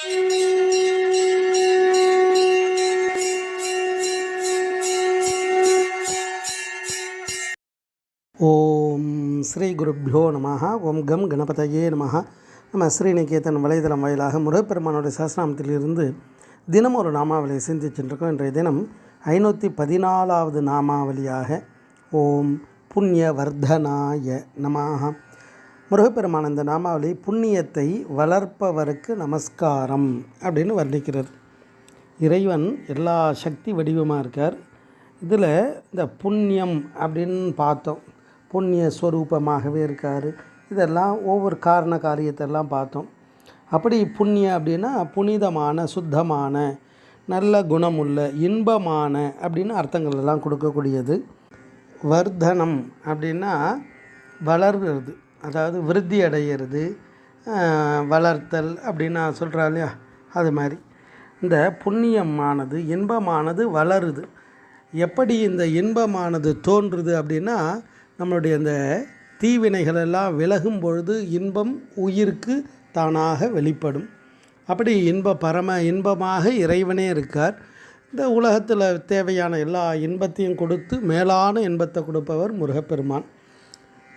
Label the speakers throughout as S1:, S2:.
S1: ஓம் ஸ்ரீ குருப்யோ நமஹ. ஓம் கம் கணபதையே நமஹ. நம்ம ஸ்ரீநிகேதன் வலைதளம் வாயிலாக முருகப்பெருமானுடைய சஹஸ்ரநாமத்திலிருந்து தினம் ஒரு நாமாவளியை சிந்திச்சுருக்கோம். இன்றைய தினம் 514வது நாமாவளியாக ஓம் புண்ணிய வர்தனாய நமஹ. முருகப்பெருமான் இந்த நாமாவளி புண்ணியத்தை வளர்ப்பவருக்கு நமஸ்காரம் அப்படின்னு வர்ணிக்கிறது. இறைவன் எல்லா சக்தி வடிவமாக இருக்கார். இதில் இந்த புண்ணியம் அப்படின்னு பார்த்தோம், புண்ணிய ஸ்வரூபமாகவே இருக்கார். இதெல்லாம் ஒவ்வொரு காரண காரியத்தெல்லாம் பார்த்தோம். அப்படி புண்ணியம் அப்படின்னா புனிதமான, சுத்தமான, நல்ல குணமுள்ள, இன்பமான அப்படின்னு அர்த்தங்கள் எல்லாம் கொடுக்கக்கூடியது. வர்தனம் அப்படின்னா வளர்கிறது, அதாவது விருத்தி அடைகிறது, வளர்த்தல் அப்படின்னா சொல்கிறா இல்லையா, அது மாதிரி இந்த புண்ணியமானது, இன்பமானது வளருது. எப்படி இந்த இன்பமானது தோன்றுது அப்படின்னா, நம்மளுடைய இந்த தீவினைகளெல்லாம் விலகும் பொழுது இன்பம் உயிருக்கு தானாக வெளிப்படும். அப்படி பரம இன்பமாக இறைவனே இருக்கார். இந்த உலகத்தில் தேவையான எல்லா இன்பத்தையும் கொடுத்து மேலான இன்பத்தை கொடுப்பவர் முருகப்பெருமான்.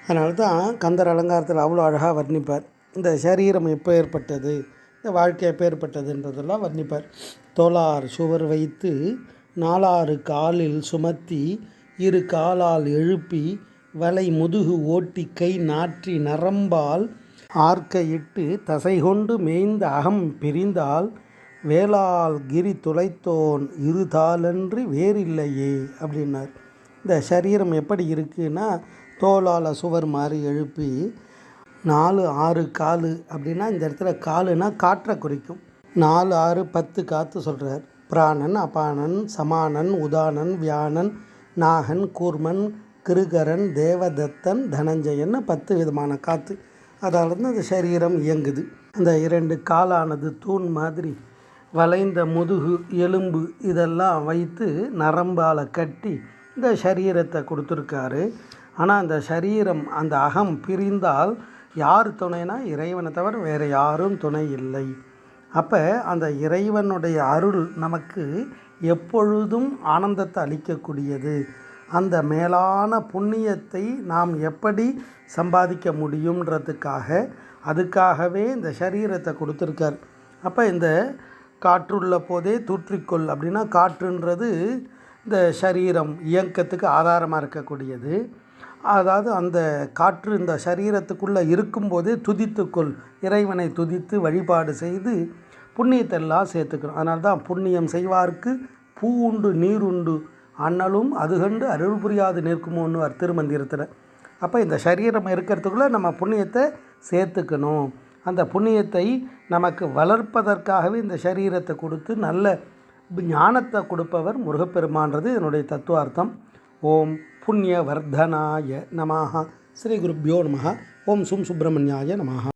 S1: அதனால தான் கந்தர் அலங்காரத்தில் அவ்வளோ அழகாக வர்ணிப்பார். இந்த சரீரம் எப்போ ஏற்பட்டது, இந்த வாழ்க்கை எப்போ ஏற்பட்டதுன்றதெல்லாம் வர்ணிப்பார். தோளார் சுவர் வைத்து 4 காலில் சுமத்தி 2 காலால் எழுப்பி வலை முதுகு ஓட்டி கை நாற்றி நரம்பால் ஆர்க்கையிட்டு தசை கொண்டு மேய்ந்த அகம் பிரிந்தால் வேளால் கிரி துளைத்தோன் இருதாலன்றி வேறில்லையே அப்படின்னார். இந்த சரீரம் எப்படி இருக்குன்னா, தோளால் சுவர் மாதிரி எழுப்பி 4 6 காலு அப்படின்னா, இந்த இடத்துல காலுனா காற்றை குறிக்கும். 4 6 10 காற்று சொல்கிறார். பிராணன், அபானன், சமானன், உதானன், வியானன், நாகன், கூர்மன், கிருகரன், தேவதத்தன், தனஞ்சயன் 10 விதமான காற்று. அதால் அந்த சரீரம் இயங்குது. அந்த 2 காலானது தூண் மாதிரி வளைந்த முதுகு, எலும்பு இதெல்லாம் வைத்து நரம்பால் கட்டி இந்த சரீரத்தை கொடுத்துருக்காரு. ஆனால் அந்த சரீரம், அந்த அகம் பிரிந்தால் யார் துணைனா இறைவனை தவிர வேறு யாரும் துணை இல்லை. அப்போ அந்த இறைவனுடைய அருள் நமக்கு எப்பொழுதும் ஆனந்தத்தை அளிக்கக்கூடியது. அந்த மேலான புண்ணியத்தை நாம் எப்படி சம்பாதிக்க அதுக்காகவே இந்த சரீரத்தை கொடுத்துருக்கார். அப்போ இந்த காற்றுள்ள போதே தூற்றிக்கொள் அப்படின்னா, காற்றுன்றது இந்த சரீரம் இயக்கத்துக்கு ஆதாரமாக இருக்கக்கூடியது. அதாவது அந்த காற்று இந்த சரீரத்துக்குள்ளே இருக்கும்போதே துதித்துக்கொள், இறைவனை துதித்து வழிபாடு செய்து புண்ணியத்தெல்லாம் சேர்த்துக்கணும். அதனால தான் புண்ணியம் செய்வார்க்கு பூ உண்டு நீர் உண்டு அண்ணலும் அது கண்டு அருள் புரியாது நிற்குமோன்னு திருமந்திரத்தில். அப்போ இந்த சரீரம் இருக்கிறதுக்குள்ளே நம்ம புண்ணியத்தை சேர்த்துக்கணும். அந்த புண்ணியத்தை நமக்கு வளர்ப்பதற்காகவே இந்த சரீரத்தை கொடுத்து நல்ல ஞானத்தை கொடுப்பவர் முருகப்பெருமான்றது என்னுடைய தத்துவார்த்தம். ஓம் புண்ணிய வர்தனாய நமஹ. ஸ்ரீ குருப்யோ நமஹ. ஓம் சும் சுப்பிரமணியாய நமஹ.